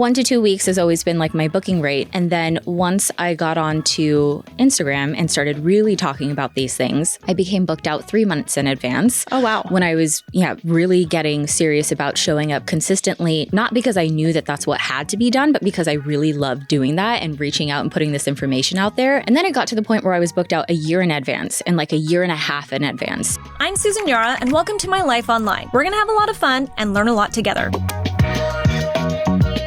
1 to 2 weeks has always been like my booking rate. And then once I got onto Instagram and started really talking about these things, I became booked out 3 months in advance. Oh, wow. When I was, really getting serious about showing up consistently, not because I knew that that's what had to be done, but because I really loved doing that and reaching out and putting this information out there. And then it got to the point where I was booked out a year in advance and like a year and a half in advance. I'm Susan Yara, and welcome to My Life Online. We're going to have a lot of fun and learn a lot together.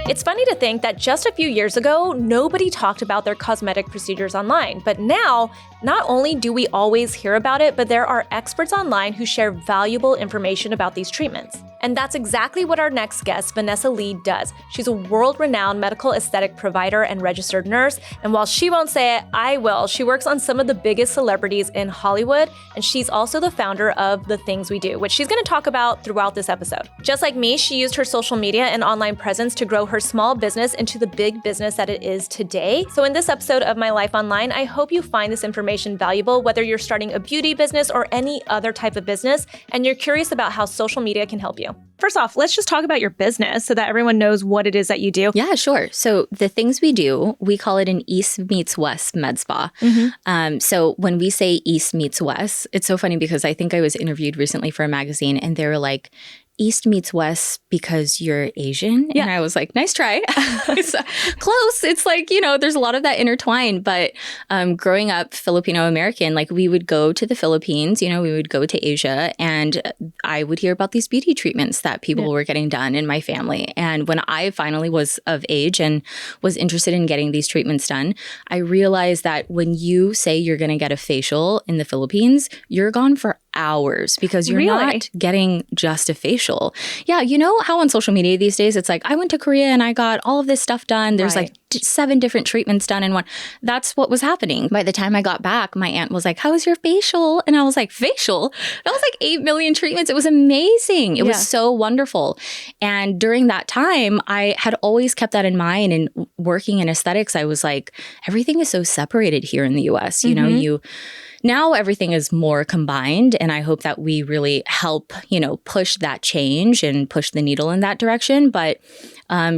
It's funny to think that just a few years ago, nobody talked about their cosmetic procedures online. But now, not only do we always hear about it, but there are experts online who share valuable information about these treatments. And that's exactly what our next guest, Vanessa Lee, does. She's a world-renowned medical aesthetic provider and registered nurse. And while she won't say it, I will. She works on some of the biggest celebrities in Hollywood. And she's also the founder of The Things We Do, which she's going to talk about throughout this episode. Just like me, she used her social media and online presence to grow her small business into the big business that it is today. So in this episode of My Life Online, I hope you find this information valuable, whether you're starting a beauty business or any other type of business, and you're curious about how social media can help you. First off, let's just talk about your business so that everyone knows what it is that you do. Yeah, sure. So The Things We Do, we call it an East meets West med spa. Mm-hmm. So when we say East meets West, it's so funny because I think I was interviewed recently for a magazine and they were like, East meets West because you're Asian? Yeah. And I was like, nice try. It's close. It's like, there's a lot of that intertwined. But growing up Filipino American, like we would go to the Philippines, we would go to Asia, and I would hear about these beauty treatments that people were getting done in my family. And when I finally was of age and was interested in getting these treatments done, I realized that when you say you're going to get a facial in the Philippines, you're gone for hours because you're not getting just a facial. Yeah, you know how on social media these days, it's like, I went to Korea and I got all of this stuff done. There's like 7 different treatments done in one. That's what was happening. By the time I got back, my aunt was like, how was your facial? And I was like, facial? That was like 8 million treatments. It was amazing. It was so wonderful. And during that time, I had always kept that in mind. And working in aesthetics, I was like, everything is so separated here in the US. Now everything is more combined, and I hope that we really help, push that change and push the needle in that direction. But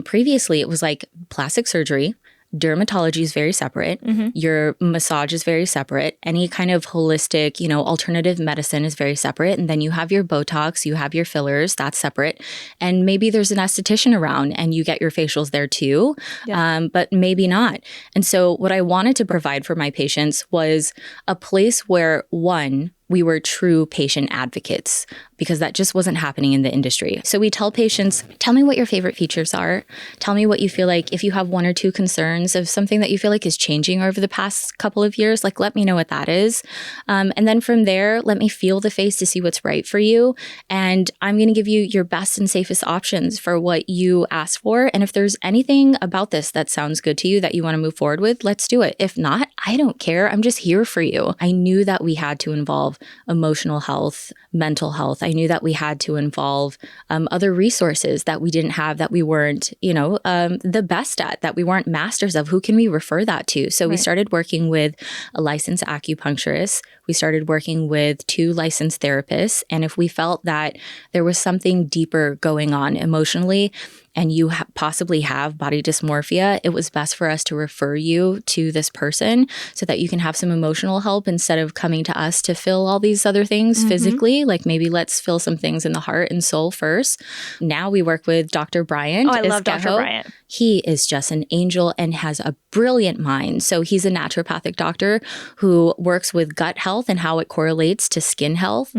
previously it was like plastic surgery. Dermatology is very separate. Mm-hmm. Your massage is very separate. Any kind of holistic, alternative medicine is very separate. And then you have your Botox, you have your fillers, that's separate. And maybe there's an esthetician around and you get your facials there too, but maybe not. And so what I wanted to provide for my patients was a place where, one, we were true patient advocates because that just wasn't happening in the industry. So we tell patients, tell me what your favorite features are. Tell me what you feel like. If you have 1 or 2 concerns of something that you feel like is changing over the past couple of years, like let me know what that is. And then from there, let me feel the face to see what's right for you. And I'm going to give you your best and safest options for what you asked for. And if there's anything about this that sounds good to you that you want to move forward with, let's do it. If not, I don't care. I'm just here for you. I knew that we had to involve emotional health, mental health. I knew that we had to involve other resources that we didn't have, that we weren't, the best at, that we weren't masters of. Who can we refer that to? So we started working with a licensed acupuncturist. We started working with 2 licensed therapists. And if we felt that there was something deeper going on emotionally, and you possibly have body dysmorphia, it was best for us to refer you to this person so that you can have some emotional help instead of coming to us to fill all these other things physically. Like maybe let's fill some things in the heart and soul first. Now we work with Dr. Bryant. Oh, I love Dr. Bryant. He is just an angel and has a brilliant mind. So he's a naturopathic doctor who works with gut health and how it correlates to skin health.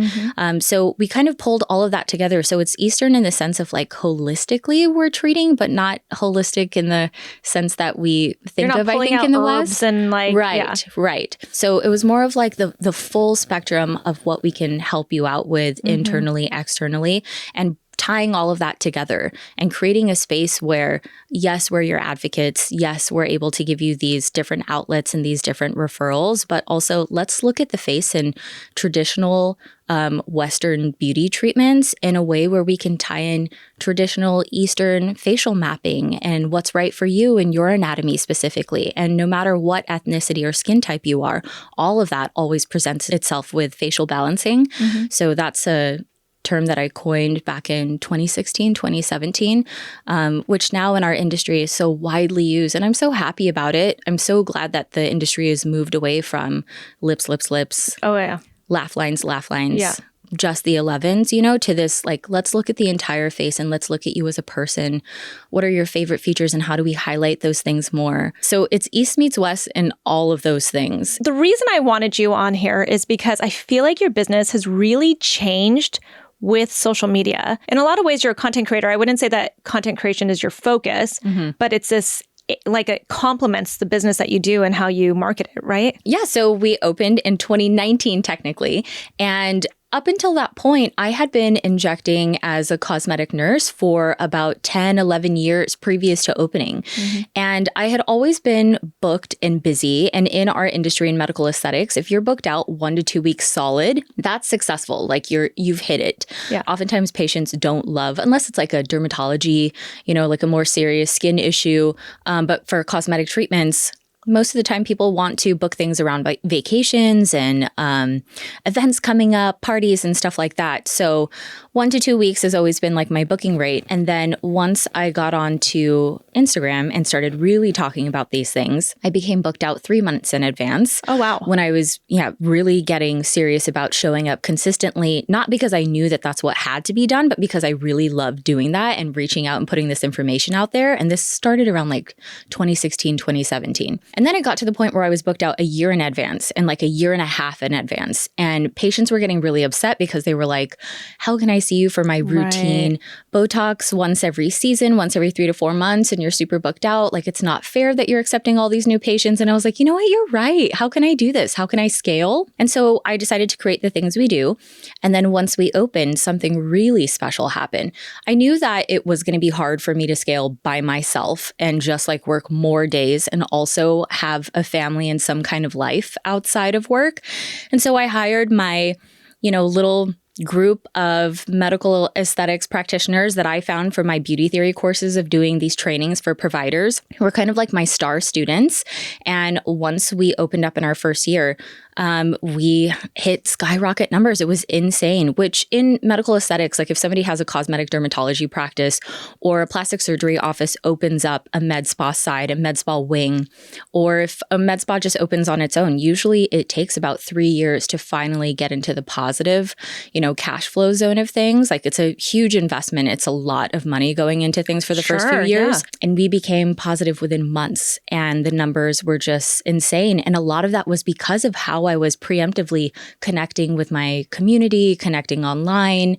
So we kind of pulled all of that together. So it's Eastern in the sense of like holistically we're treating, but not holistic in the sense that we think of, I think, in the West. And like, right. So it was more of like the full spectrum of what we can help you out with internally, externally, and tying all of that together and creating a space where, yes, we're your advocates. Yes, we're able to give you these different outlets and these different referrals, but also let's look at the face in traditional Western beauty treatments in a way where we can tie in traditional Eastern facial mapping and what's right for you and your anatomy specifically. And no matter what ethnicity or skin type you are, all of that always presents itself with facial balancing. So that's a term that I coined back in 2016, 2017, which now in our industry is so widely used. And I'm so happy about it. I'm so glad that the industry has moved away from lips, lips, lips. Oh, yeah. Laugh lines, Yeah. just the 11s, to this, like, let's look at the entire face and let's look at you as a person. What are your favorite features and how do we highlight those things more? So it's East meets West in all of those things. The reason I wanted you on here is because I feel like your business has really changed with social media. In a lot of ways, you're a content creator. I wouldn't say that content creation is your focus, but it's this, like, it complements the business that you do and how you market it, right? Yeah. So we opened in 2019, technically. And up until that point, I had been injecting as a cosmetic nurse for about 10, 11 years previous to opening. And I had always been booked and busy. And in our industry in medical aesthetics, if you're booked out 1 to 2 weeks solid, that's successful. Like you've hit it. Yeah. Oftentimes patients don't love, unless it's like a dermatology, like a more serious skin issue. But for cosmetic treatments, most of the time people want to book things around vacations and events coming up, parties and stuff like that. So 1 to 2 weeks has always been like my booking rate. And then once I got onto Instagram and started really talking about these things, I became booked out 3 months in advance. Oh, wow. When I was, really getting serious about showing up consistently, not because I knew that that's what had to be done, but because I really loved doing that and reaching out and putting this information out there. And this started around like 2016, 2017. And then it got to the point where I was booked out a year in advance and like a year and a half in advance. And patients were getting really upset because they were like, how can I see you for my routine Botox once every season, once every 3 to 4 months, and you're super booked out? Like, it's not fair that you're accepting all these new patients. And I was like, you know what? You're right. How can I do this? How can I scale? And so I decided to create the things we do. And then once we opened, something really special happened. I knew that it was going to be hard for me to scale by myself and just like work more days and also have a family and some kind of life outside of work. And so I hired my, little group of medical aesthetics practitioners that I found from my beauty theory courses of doing these trainings for providers who were kind of like my star students. And once we opened up in our first year, we hit skyrocket numbers. It was insane, which in medical aesthetics, like if somebody has a cosmetic dermatology practice or a plastic surgery office opens up a med spa side, a med spa wing, or if a med spa just opens on its own, usually it takes about 3 years to finally get into the positive, cash flow zone of things. Like, it's a huge investment. It's a lot of money going into things for the first few years. Yeah. And we became positive within months, and the numbers were just insane. And a lot of that was because of how I was preemptively connecting with my community, connecting online.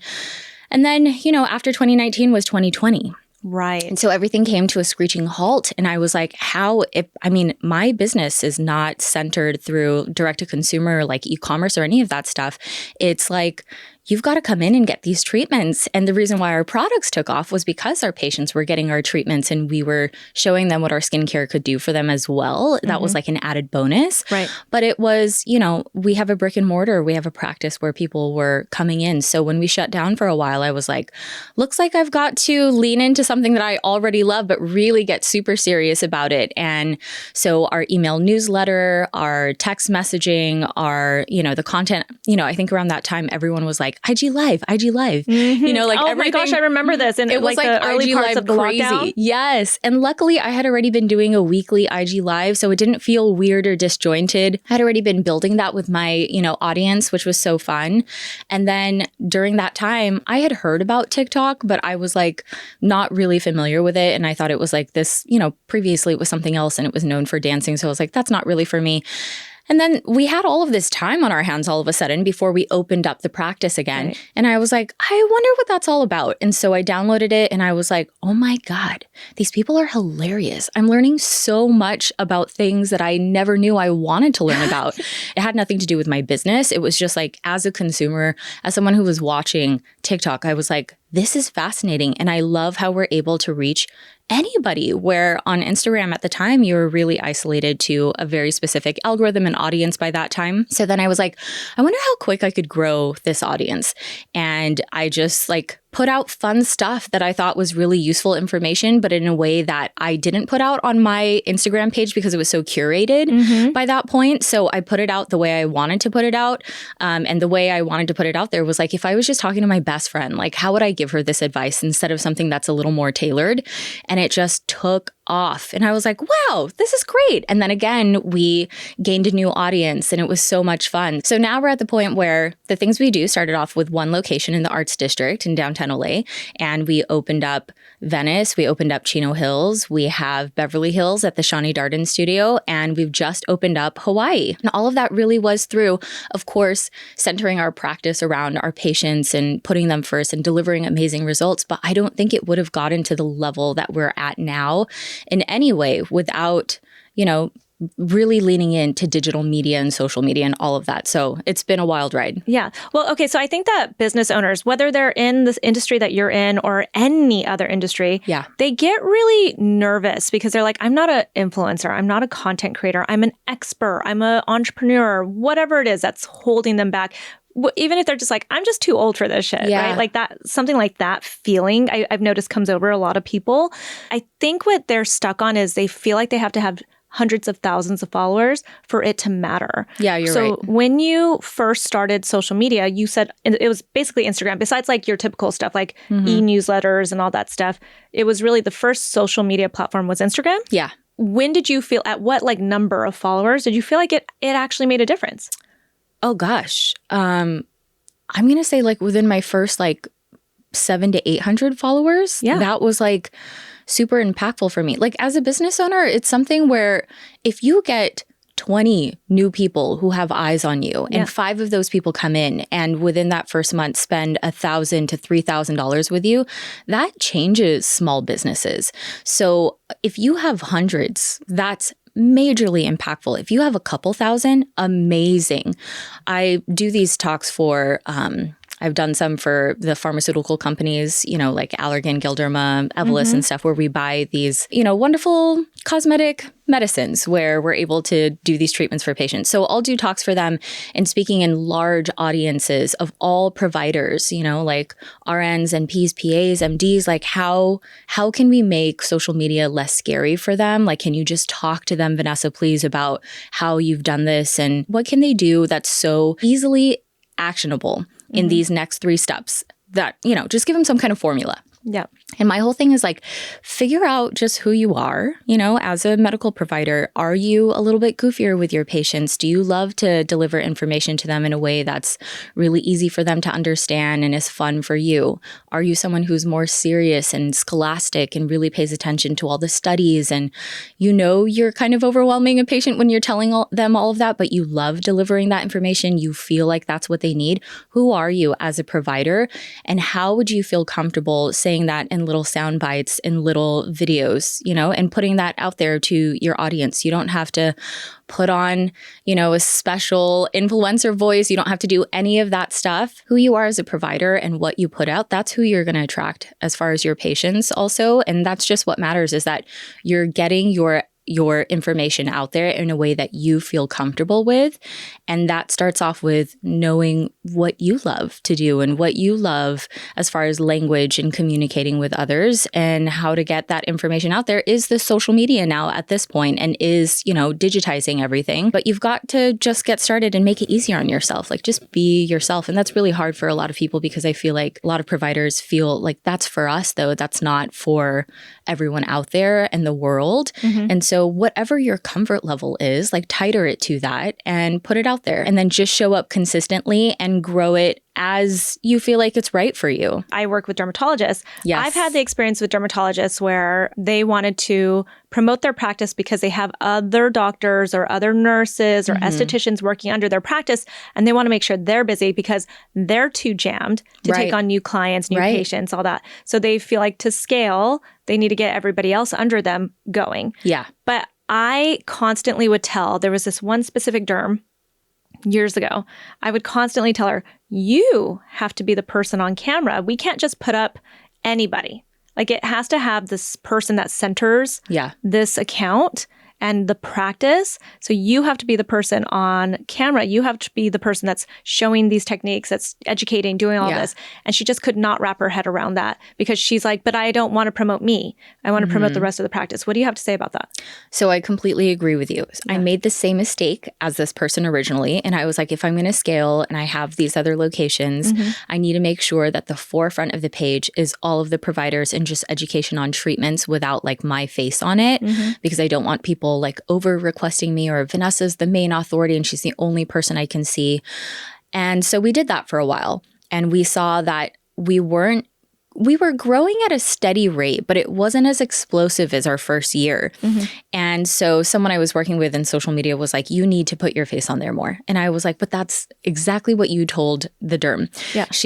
And then, after 2019 was 2020. Right. And so everything came to a screeching halt. And I was like, my business is not centered through direct to consumer, like e-commerce or any of that stuff. It's like, you've got to come in and get these treatments. And the reason why our products took off was because our patients were getting our treatments and we were showing them what our skincare could do for them as well. That was like an added bonus. Right. But it was, we have a brick and mortar. We have a practice where people were coming in. So when we shut down for a while, I was like, looks like I've got to lean into something that I already love, but really get super serious about it. And so our email newsletter, our text messaging, our, the content, I think around that time, everyone was like, IG Live. Oh my gosh, I remember this. And it was like the early IG parts Live of the crazy. lockdown. Yes. And luckily I had already been doing a weekly IG Live, so it didn't feel weird or disjointed. I had already been building that with my, audience, which was so fun. And then during that time, I had heard about TikTok, but I was like not really familiar with it. And I thought it was like this, previously it was something else and it was known for dancing. So I was like, that's not really for me. And then we had all of this time on our hands all of a sudden before we opened up the practice again. Right. And I was like, I wonder what that's all about. And so I downloaded it and I was like, oh my God, these people are hilarious. I'm learning so much about things that I never knew I wanted to learn about. It had nothing to do with my business. It was just like, as a consumer, as someone who was watching TikTok, I was like, this is fascinating. And I love how we're able to reach anybody, where on Instagram at the time, you were really isolated to a very specific algorithm and audience by that time. So then I was like, I wonder how quick I could grow this audience. And I just put out fun stuff that I thought was really useful information, but in a way that I didn't put out on my Instagram page because it was so curated by that point. So I put it out the way I wanted to put it out. And the way I wanted to put it out there was like, if I was just talking to my best friend, like how would I give her this advice instead of something that's a little more tailored? And it just took off. And I was like, wow, this is great. And then again, we gained a new audience and it was so much fun. So now we're at the point where the things we do started off with one location in the Arts District in downtown LA. And we opened up Venice, we opened up Chino Hills, we have Beverly Hills at the Shawnee Darden studio, and we've just opened up Hawaii. And all of that really was through, of course, centering our practice around our patients and putting them first and delivering amazing results. But I don't think it would have gotten to the level that we're at now in any way without, really leaning into digital media and social media and all of that. So it's been a wild ride. Yeah. Well, okay. So I think that business owners, whether they're in this industry that you're in or any other industry, they get really nervous because they're like, I'm not an influencer. I'm not a content creator. I'm an expert. I'm an entrepreneur, whatever it is that's holding them back. Even if they're just like, I'm just too old for this shit, right? Like that, something like that feeling I've noticed comes over a lot of people. I think what they're stuck on is they feel like they have to have hundreds of thousands of followers for it to matter. Yeah, you're right. So when you first started social media, you said it was basically Instagram, besides like your typical stuff like e-newsletters and all that stuff. It was really the first social media platform was Instagram? Yeah. When did you feel, at what like number of followers did you feel like it actually made a difference? Oh gosh. I'm going to say like within my first like 700 to 800 followers. Yeah. That was like super impactful for me. Like as a business owner, it's something where if you get 20 new people who have eyes on you and 5 of those people come in and within that first month spend $1,000 to $3,000 with you, that changes small businesses. So if you have hundreds, that's majorly impactful. If you have a couple thousand, amazing. I do these talks for, I've done some for the pharmaceutical companies, like Allergan, Galderma, Evolus and stuff, where we buy these, wonderful cosmetic medicines where we're able to do these treatments for patients. So I'll do talks for them and speaking in large audiences of all providers, like RNs, NPs, PAs, MDs, like how can we make social media less scary for them? Like, can you just talk to them, Vanessa, please, about how you've done this and what can they do that's so easily actionable in these next 3 steps that, just give them some kind of formula. Yeah. And my whole thing is like, figure out just who you are, as a medical provider. Are you a little bit goofier with your patients? Do you love to deliver information to them in a way that's really easy for them to understand and is fun for you? Are you someone who's more serious and scholastic and really pays attention to all the studies? And you're kind of overwhelming a patient when you're telling them all of that, but you love delivering that information. You feel like that's what they need. Who are you as a provider? And how would you feel comfortable saying that in little sound bites, in little videos, and putting that out there to your audience? You don't have to put on, a special influencer voice. You don't have to do any of that stuff. Who you are as a provider and what you put out, that's who you're going to attract as far as your patients also. And that's just what matters, is that you're getting your information out there in a way that you feel comfortable with. And that starts off with knowing what you love to do and what you love as far as language and communicating with others, and how to get that information out there is the social media now at this point, and is, digitizing everything. But you've got to just get started and make it easier on yourself. Like, just be yourself. And that's really hard for a lot of people, because I feel like a lot of providers feel like that's for us, though. That's not for everyone out there in the world. And so whatever your comfort level is, like, tighter it to that and put it out there, and then just show up consistently and grow it as you feel like it's right for you. I work with dermatologists. Yes. I've had the experience with dermatologists where they wanted to promote their practice because they have other doctors or other nurses or estheticians working under their practice, and they want to make sure they're busy because they're too jammed to take on new clients, new patients, all that. So they feel like to scale, they need to get everybody else under them going. Yeah. But I constantly would tell, there was this one specific derm years ago, I would constantly tell her, you have to be the person on camera. We can't just put up anybody. Like, it has to have this person that centers this account. and the practice. So you have to be the person on camera. You have to be the person that's showing these techniques, that's educating, doing all this. And she just could not wrap her head around that because she's like, but I don't want to promote me. I want to promote the rest of the practice. What do you have to say about that? So I completely agree with you. I made the same mistake as this person originally. And I was like, if I'm going to scale and I have these other locations, I need to make sure that the forefront of the page is all of the providers and just education on treatments without like my face on it, because I don't want people like over requesting me or Vanessa's the main authority and she's the only person I can see. And so we did that for a while and we saw that we were growing at a steady rate, but it wasn't as explosive as our first year. And so someone I was working with in social media was like, you need to put your face on there more. And I was like, but that's exactly what you told the derm.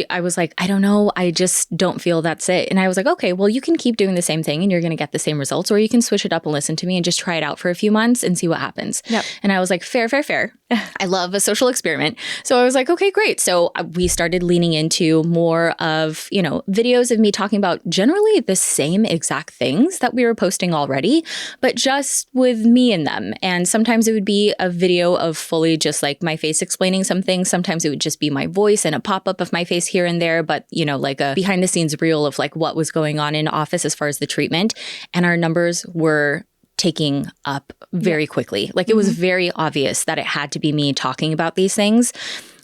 I was like, I don't know. I just don't feel that's it. And I was like, okay, well, you can keep doing the same thing and you're going to get the same results, or you can switch it up and listen to me and just try it out for a few months and see what happens. And I was like, fair. I love a social experiment. So I was like, okay, great. So we started leaning into more of, videos of me talking about generally the same exact things that we were posting already, but just with me in them. And sometimes it would be a video of fully just like my face explaining something. Sometimes it would just be my voice and a pop-up of my face here and there, but like a behind the scenes reel of like what was going on in office as far as the treatment. And our numbers were taking up very quickly. Like it was very obvious that it had to be me talking about these things.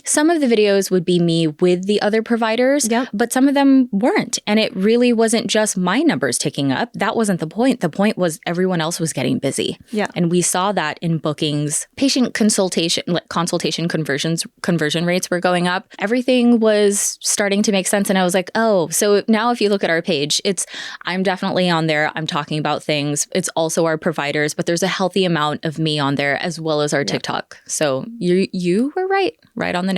Some of the videos would be me with the other providers, but some of them weren't. And it really wasn't just my numbers ticking up. That wasn't the point. The point was everyone else was getting busy. And we saw that in bookings, patient consultation conversion rates were going up. Everything was starting to make sense. And I was like, oh, so now if you look at our page, I'm definitely on there. I'm talking about things. It's also our providers, but there's a healthy amount of me on there as well as our TikTok. So you were right on the nose.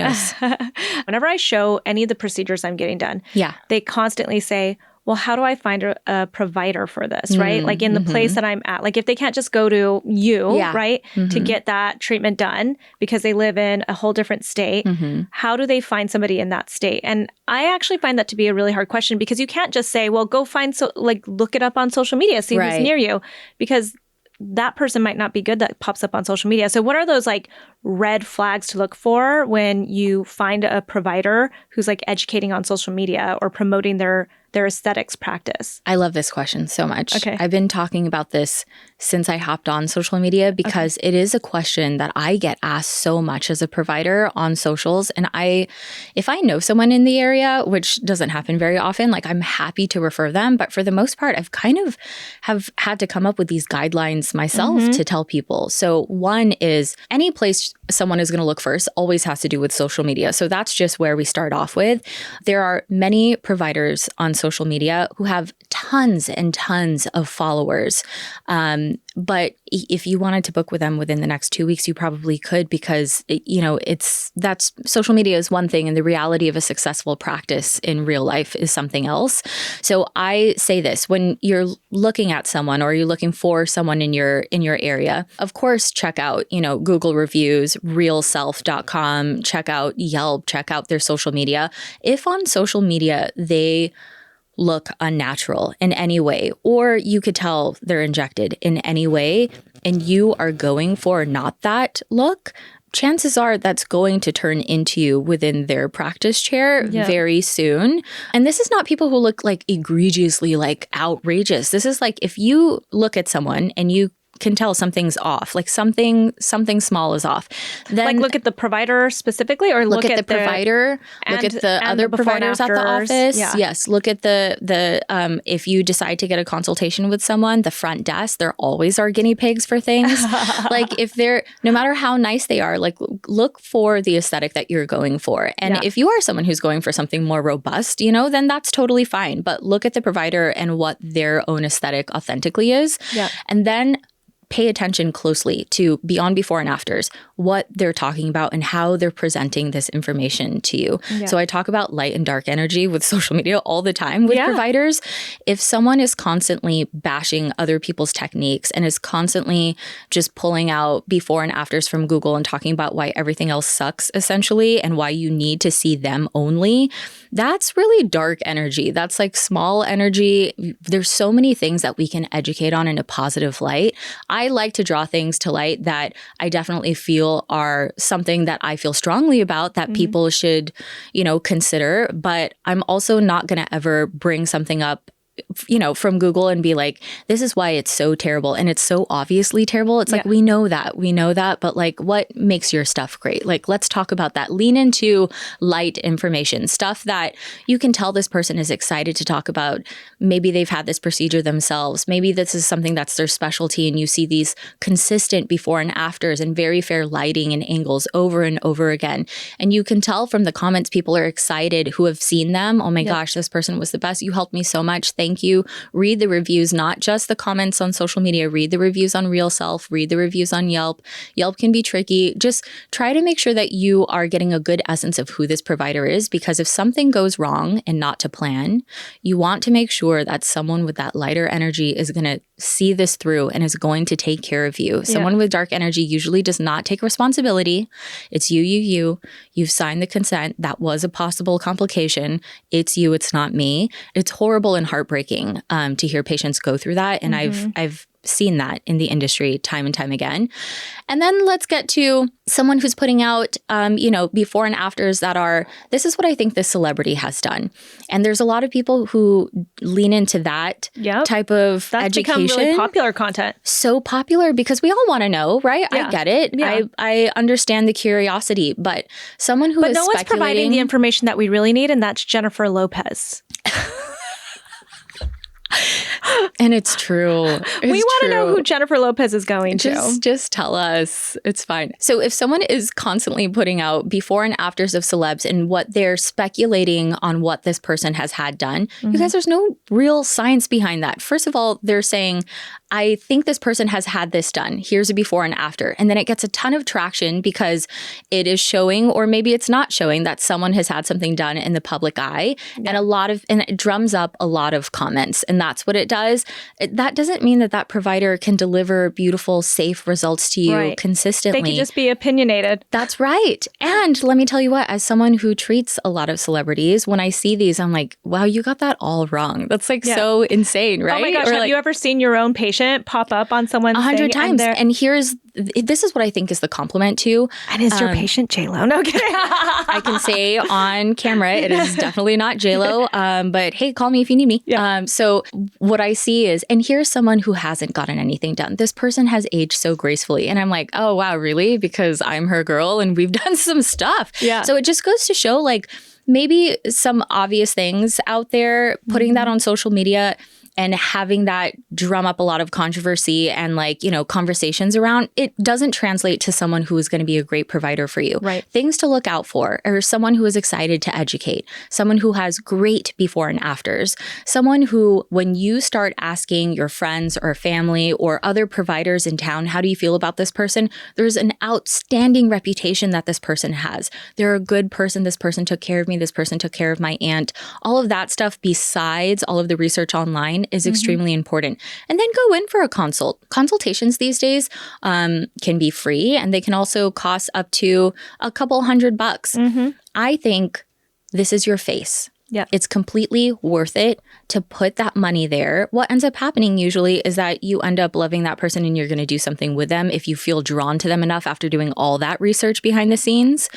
Whenever I show any of the procedures I'm getting done, they constantly say, well, how do I find a provider for this, right? Like in the place that I'm at, like if they can't just go to you, right, to get that treatment done because they live in a whole different state, how do they find somebody in that state? And I actually find that to be a really hard question because you can't just say, well, go find, look it up on social media, see who's near you, because that person might not be good that pops up on social media. So what are those like red flags to look for when you find a provider who's like educating on social media or promoting their aesthetics practice? I love this question so much. Okay. I've been talking about this since I hopped on social media because it is a question that I get asked so much as a provider on socials. And if I know someone in the area, which doesn't happen very often, like I'm happy to refer them. But for the most part, I've kind of have had to come up with these guidelines myself to tell people. So one is any place someone is going to look first always has to do with social media. So that's just where we start off with. There are many providers on social media who have tons and tons of followers. But if you wanted to book with them within the next 2 weeks, you probably could because, that's social media is one thing and the reality of a successful practice in real life is something else. So I say this, when you're looking at someone or you're looking for someone in your area, of course, check out, Google reviews, realself.com, check out Yelp, check out their social media. If on social media, they look unnatural in any way, or you could tell they're injected in any way, and you are going for not that look, chances are that's going to turn into you within their practice chair very soon. And this is not people who look like egregiously like outrageous. This is like if you look at someone and you can tell something's off, like something small is off. Then like look at the provider specifically, or look at the provider, look at the other providers at the office. Yes, look at the if you decide to get a consultation with someone, the front desk, there always are guinea pigs for things. Like if they're, no matter how nice they are, like look for the aesthetic that you're going for. And if you are someone who's going for something more robust, then that's totally fine. But look at the provider and what their own aesthetic authentically is. And then pay attention closely to beyond before and afters, what they're talking about and how they're presenting this information to you. So I talk about light and dark energy with social media all the time with providers. If someone is constantly bashing other people's techniques and is constantly just pulling out before and afters from Google and talking about why everything else sucks essentially and why you need to see them only, that's really dark energy. That's like small energy. There's so many things that we can educate on in a positive light. I like to draw things to light that I definitely feel are something that I feel strongly about that people should, consider. But I'm also not going to ever bring something up from Google and be like, this is why it's so terrible. And it's so obviously terrible. It's like, we know that. But like, what makes your stuff great? Like, let's talk about that. Lean into light information, stuff that you can tell this person is excited to talk about. Maybe they've had this procedure themselves. Maybe this is something that's their specialty. And you see these consistent before and afters and very fair lighting and angles over and over again. And you can tell from the comments, people are excited who have seen them. Oh my gosh, this person was the best. You helped me so much. Thank you. Read the reviews, not just the comments on social media. Read the reviews on Real Self. Read the reviews on Yelp. Yelp can be tricky. Just try to make sure that you are getting a good essence of who this provider is, because if something goes wrong and not to plan, you want to make sure that someone with that lighter energy is going to see this through and is going to take care of you. Someone with dark energy usually does not take responsibility. It's you. You've signed the consent. That was a possible complication. It's you. It's not me. It's horrible and heartbreaking to hear patients go through that. And I've seen that in the industry time and time again. And then let's get to someone who's putting out, before and afters that are, this is what I think this celebrity has done. And there's a lot of people who lean into that type of That's education. become really popular content. So popular because we all want to know, right? Yeah. I get it. Yeah. I understand the curiosity, but someone who is no one's providing the information that we really need, and that's Jennifer Lopez. And it's true. We want to know who Jennifer Lopez is going to. Just tell us. It's fine. So if someone is constantly putting out before and afters of celebs and what they're speculating on what this person has had done, you guys, there's no real science behind that. First of all, they're saying, I think this person has had this done. Here's a before and after. And then it gets a ton of traction because it is showing, or maybe it's not showing, that someone has had something done in the public eye. And it drums up a lot of comments. And that's what it does. That doesn't mean that provider can deliver beautiful, safe results to you consistently. They can just be opinionated. That's right. And let me tell you what, as someone who treats a lot of celebrities, when I see these, I'm like, wow, you got that all wrong. That's so insane, right? Oh my gosh, have you ever seen your own patient pop up on someone's 100 times? And this is what I think is the compliment to. And is your patient J-Lo? No, kidding. I can say on camera, it is definitely not J-Lo. But hey, call me if you need me. Yeah. So what I see is, and here's someone who hasn't gotten anything done. This person has aged so gracefully. And I'm like, oh, wow, really? Because I'm her girl and we've done some stuff. Yeah. So it just goes to show, like, maybe some obvious things out there, putting that on social media and having that drum up a lot of controversy and conversations around, it doesn't translate to someone who is going to be a great provider for you. Right. Things to look out for are someone who is excited to educate, someone who has great before and afters, someone who, when you start asking your friends or family or other providers in town, how do you feel about this person? There's an outstanding reputation that this person has. They're a good person. This person took care of me. This person took care of my aunt. All of that stuff, besides all of the research online, is extremely important. And then go in for a consult. Consultations these days can be free, and they can also cost up to a couple $100. I think this is your face. Yeah. It's completely worth it to put that money there. What ends up happening usually is that you end up loving that person and you're going to do something with them if you feel drawn to them enough after doing all that research behind the scenes.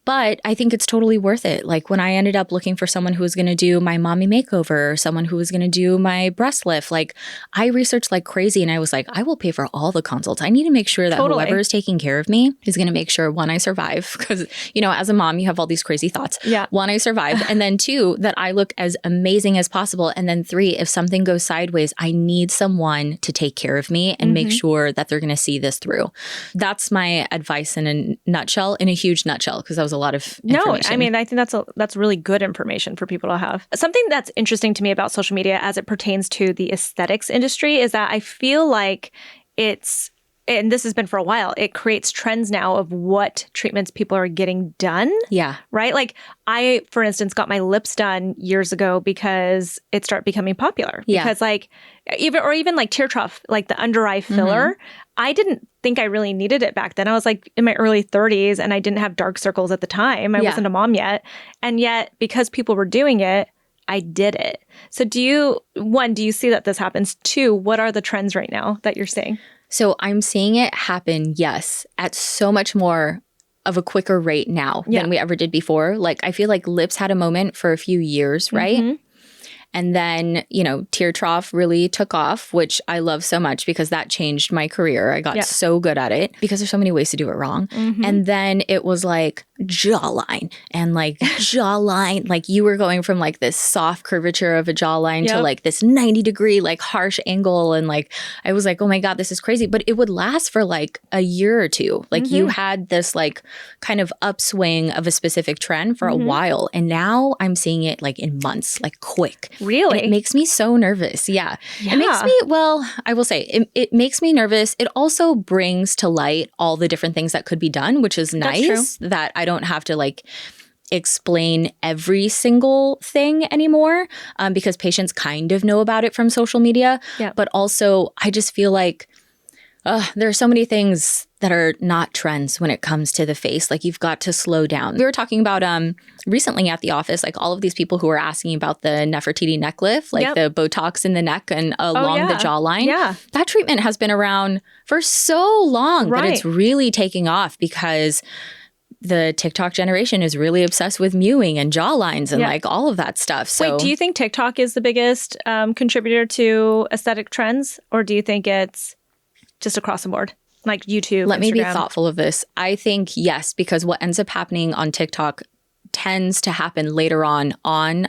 But I think it's totally worth it. Like when I ended up looking for someone who was going to do my mommy makeover, or someone who was going to do my breast lift, like I researched like crazy and I was like, I will pay for all the consults. I need to make sure that whoever is taking care of me is going to make sure, one, I survive. Because, as a mom, you have all these crazy thoughts. Yeah. One, I survive. And then two, that I look as amazing as possible. And then three, if something goes sideways, I need someone to take care of me and make sure that they're going to see this through. That's my advice in a nutshell, in a huge nutshell, because that was a lot of information. No, I mean, I think that's really good information for people to have. Something that's interesting to me about social media as it pertains to the aesthetics industry is that I feel like and this has been for a while, it creates trends now of what treatments people are getting done. Yeah. Right? Like I, for instance, got my lips done years ago because it started becoming popular. Yeah. Because even like tear trough, like the under eye filler, I didn't think I really needed it back then. I was like in my early 30s and I didn't have dark circles at the time. I wasn't a mom yet. And yet because people were doing it, I did it. So do you see that this happens? Two, what are the trends right now that you're seeing? So I'm seeing it happen, yes, at so much more of a quicker rate now than we ever did before. Like, I feel like lips had a moment for a few years, right? Mm-hmm. And then, Tear Trough really took off, which I love so much because that changed my career. I got so good at it because there's so many ways to do it wrong. Mm-hmm. And then it was like jawline and like jawline, like you were going from like this soft curvature of a jawline to like this 90-degree, like harsh angle. And like, I was like, oh my God, this is crazy. But it would last for like a year or two. Like you had this like kind of upswing of a specific trend for a while. And now I'm seeing it like in months, like quick. Really? And it makes me so nervous. Yeah. It makes me, well, I will say it makes me nervous. It also brings to light all the different things that could be done, which is nice that I don't have to like explain every single thing anymore because patients kind of know about it from social media. Yeah. But also I just feel like there are so many things that are not trends when it comes to the face. Like you've got to slow down. We were talking about recently at the office, like all of these people who were asking about the Nefertiti neck lift, like the Botox in the neck and along the jawline. Yeah. That treatment has been around for so long that it's really taking off because the TikTok generation is really obsessed with mewing and jawlines and like all of that stuff. So, wait, do you think TikTok is the biggest contributor to aesthetic trends, or do you think it's just across the board, like YouTube, Let Instagram? me be thoughtful of this. I think yes, because what ends up happening on TikTok tends to happen later on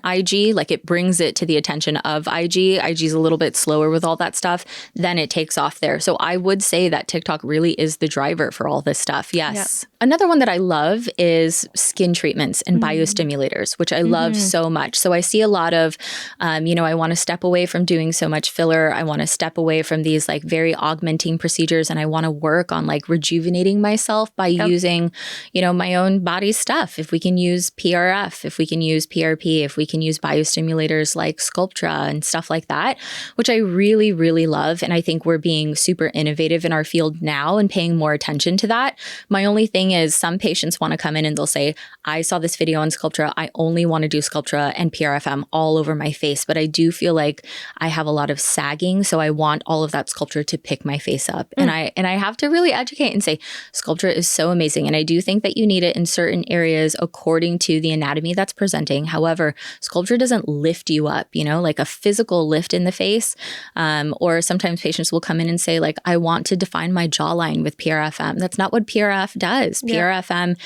IG. Like it brings it to the attention of IG. IG is a little bit slower with all that stuff. Then it takes off there. So I would say that TikTok really is the driver for all this stuff. Yes. Yep. Another one that I love is skin treatments and biostimulators, which I love so much. So I see a lot of, I want to step away from doing so much filler. I want to step away from these like very augmenting procedures. And I want to work on like rejuvenating myself by using, my own body stuff. If we can use PRF, if we can use PRP, if we can use biostimulators like Sculptra and stuff like that, which I really, really love. And I think we're being super innovative in our field now and paying more attention to that. My only thing is some patients want to come in and they'll say, I saw this video on Sculptra. I only want to do Sculptra and PRFM all over my face. But I do feel like I have a lot of sagging. So I want all of that Sculptra to pick my face up. And I have to really educate and say, Sculptra is so amazing. And I do think that you need it in certain areas according to the anatomy that's presenting. However, Sculptra doesn't lift you up, like a physical lift in the face. Or sometimes patients will come in and say, like, I want to define my jawline with PRFM. That's not what PRF does. PRFM,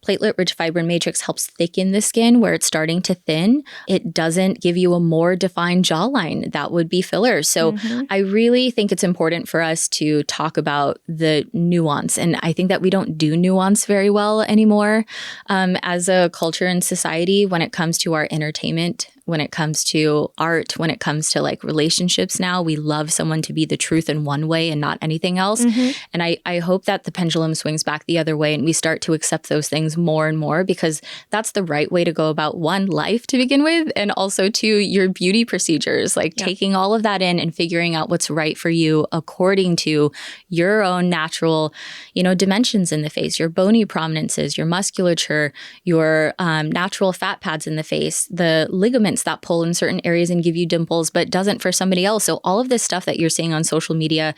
platelet-rich fibrin matrix, helps thicken the skin where it's starting to thin. It doesn't give you a more defined jawline. That would be fillers. So I really think it's important for us to talk about the nuance. And I think that we don't do nuance very well anymore as a culture and society when it comes to our entertainment, when it comes to art, when it comes to like relationships now. We love someone to be the truth in one way and not anything else. And I hope that the pendulum swings back the other way and we start to accept those things more and more, because that's the right way to go about one, life to begin with, and also two, your beauty procedures, like taking all of that in and figuring out what's right for you according to your own natural, dimensions in the face, your bony prominences, your musculature, your natural fat pads in the face, the ligaments that pull in certain areas and give you dimples, but doesn't for somebody else. So all of this stuff that you're seeing on social media,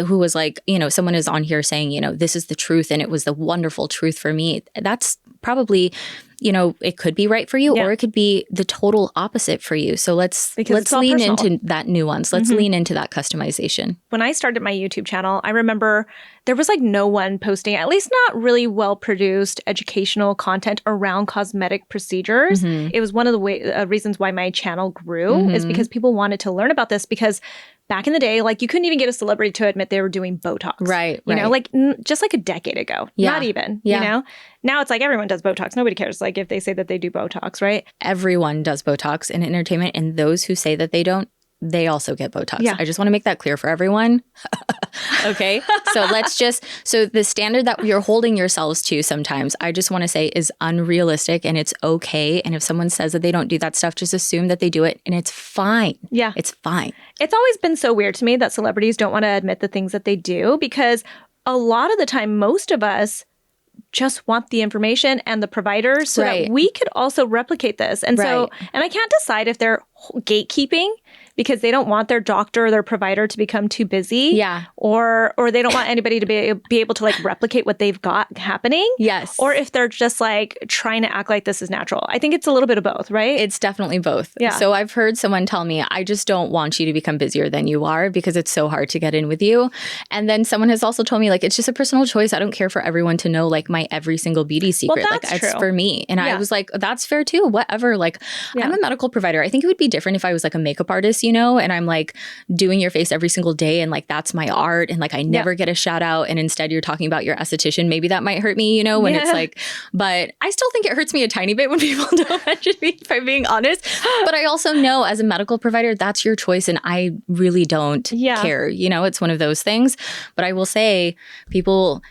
who was like, someone is on here saying, this is the truth and it was the wonderful truth for me. That's probably, it could be right for you or it could be the total opposite for you. So let's lean into that nuance. Let's lean into that customization. When I started my YouTube channel, I remember there was like no one posting, at least not really well-produced educational content around cosmetic procedures. It was one of the reasons why my channel grew is because people wanted to learn about this, because back in the day, like you couldn't even get a celebrity to admit they were doing Botox. Right. Like just like a decade ago. Not even, Now it's like everyone does Botox. Nobody cares like if they say that they do Botox, right? Everyone does Botox in entertainment, and those who say that they don't, they also get Botox. Yeah. I just want to make that clear for everyone. Okay. So the standard that you're holding yourselves to sometimes, I just want to say is unrealistic, and it's okay. And if someone says that they don't do that stuff, just assume that they do it and it's fine. Yeah. It's fine. It's always been so weird to me that celebrities don't want to admit the things that they do, because a lot of the time, most of us just want the information and the providers so that we could also replicate this. And so, and I can't decide if they're gatekeeping because they don't want their doctor or their provider to become too busy. Yeah. Or they don't want anybody to be able to like replicate what they've got happening. Yes. Or if they're just like trying to act like this is natural. I think it's a little bit of both, right? It's definitely both. Yeah. So I've heard someone tell me, I just don't want you to become busier than you are because it's so hard to get in with you. And then someone has also told me, like, it's just a personal choice. I don't care for everyone to know like my every single beauty secret. Well, that's like, it's true. for me. And I was like, that's fair too. Whatever. Like, I'm a medical provider. I think it would be different if I was like a makeup artist, you know, and I'm like doing your face every single day. And like, that's my art. And like, I never get a shout out. And instead you're talking about your esthetician. Maybe that might hurt me, you know, when it's like, but I still think it hurts me a tiny bit when people don't mention me, if I'm being honest. But I also know as a medical provider, that's your choice. And I really don't care. You know, it's one of those things. But I will say people,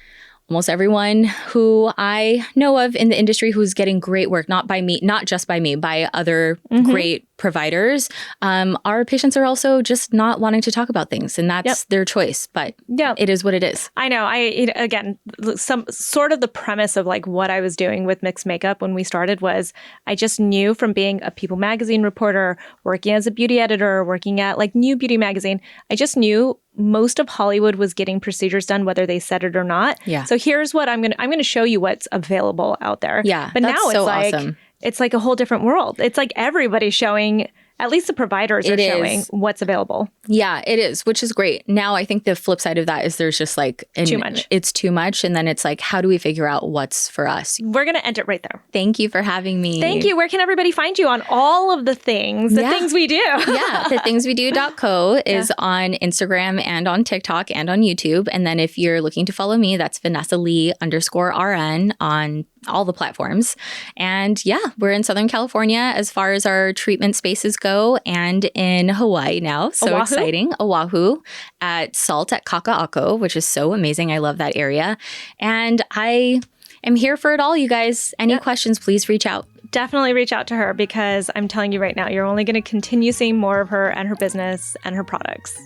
almost everyone who I know of in the industry who's getting great work, not by me, not just by me, by other great providers, our patients are also just not wanting to talk about things. And that's their choice. But it is what it is. I know. Again, some sort of the premise of like what I was doing with mixed makeup when we started was I just knew from being a People magazine reporter, working as a beauty editor, working at like New Beauty magazine, I just knew most of Hollywood was getting procedures done, whether they said it or not. Yeah. So here's what I'm gonna show you what's available out there. Yeah. But now it's like awesome. It's like a whole different world. It's like everybody's showing, at least the providers are showing what's available. Yeah, it is, which is great. Now, I think the flip side of that is there's just like too much. It's too much. And then it's like, how do we figure out what's for us? We're going to end it right there. Thank you for having me. Thank you. Where can everybody find you on all of the things, things we do? Yeah, thethingswedo.co is on Instagram and on TikTok and on YouTube. And then if you're looking to follow me, that's Vanessa Lee _RN on all the platforms. And we're in Southern California as far as our treatment spaces go, and in Hawaii now. So exciting. Oahu at Salt at Kaka'ako, which is so amazing. I love that area. And I am here for it all, you guys. Any questions, please reach out. Definitely reach out to her, because I'm telling you right now, you're only going to continue seeing more of her and her business and her products.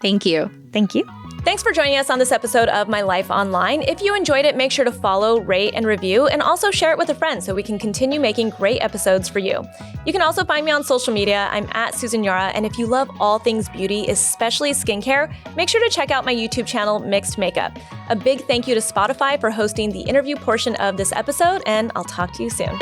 Thank you. Thank you. Thanks for joining us on this episode of My Life Online. If you enjoyed it, make sure to follow, rate, and review, and also share it with a friend so we can continue making great episodes for you. You can also find me on social media. I'm at Susan Yara, and if you love all things beauty, especially skincare, make sure to check out my YouTube channel, Mixed Makeup. A big thank you to Spotify for hosting the interview portion of this episode, and I'll talk to you soon.